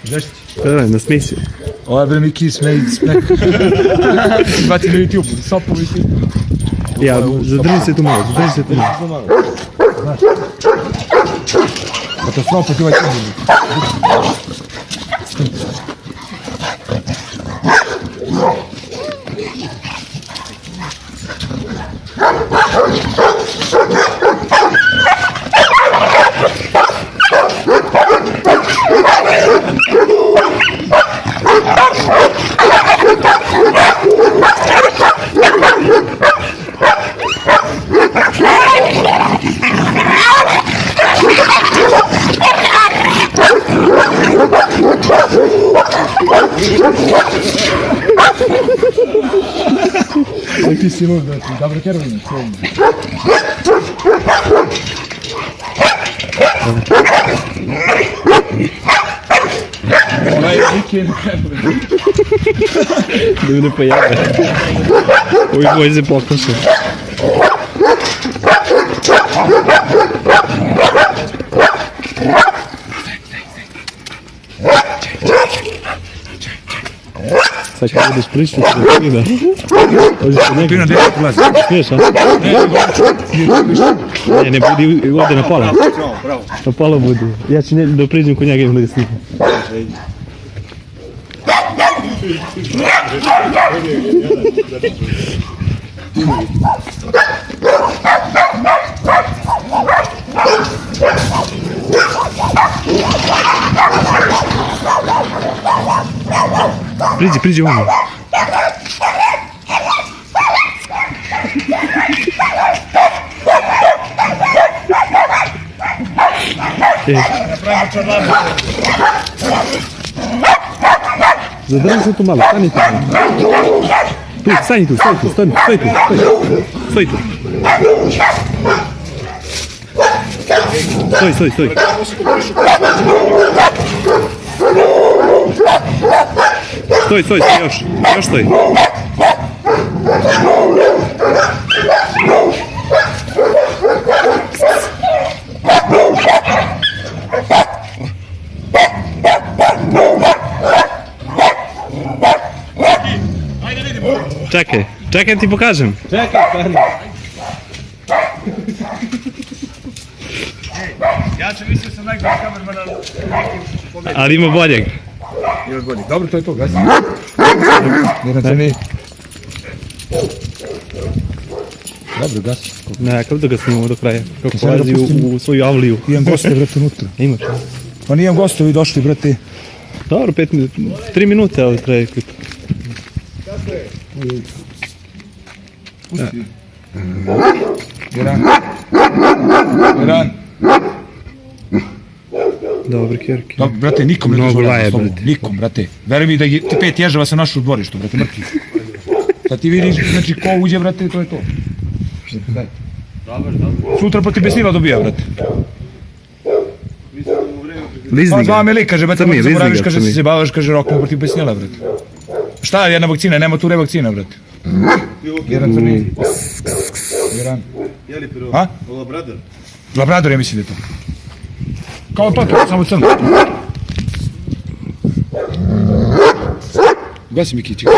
Zašto? Nasmij se. Ovo je bre Miki smek. Bati na YouTube, sopovi ti. Ja, zadrži se tu malo. Katastrofa ti ovaj čini. Ti si lud, brate, dobro kerovanje, svojim. Ovaj je Miki je na kerovanje. Da ne pojave. Ovi boji se pokuša. Sad kad budeš prišli se pina. Pina gdje je ulazi? Smiješ, a? Ne budi ovdje na pola. Na pola budi. Ja ću da priđem kod njega i da ga snimam. Priđi ovdje. Zadrži se tu malo, stani tu. Tu, stani tu. Stoj tu. Stoj. Stoj, još stoj. Čekaj ti pokažem. Čekaj, stani. Ja ću mislio sam najgore kamermana. Ali ima boljeg. Dobro, to je to, gasi. Jedan crni. Dobro, gasi. Ne, kako da ga snimamo do kraja? Kako polazi u svoju avliju. Imam goste, brate, unutra. Imaš. Pa nijem gostovi došli, brate. Dobro, 3 minute, ali traje. Pusti. Jedan. Dobar, Kjerke. Dobro, brate, nikom ne Mnogo dozvoljava laje, s tobom. brate. Nikom, brate. Veruj mi da je 5 ježeva se našlo u dvorištu, brate, mrtvi. Da ti vidiš, znači, ko uđe, brate, to je to. Sutra protiv Besnila dobija, brate. Pa zva me lik, kaže, brate, Crni, ne zaboraviš, lizniga, kaže, crni. se bavaš, kaže, rokno protiv Besnila, brate. Šta je jedna vakcina, nema tu revakcina, brate. Jedan crni. Jedan. A? Labrador. Labrador, ja mislim da je to. Kao to, samo crno. Gasi Miki, čekaj.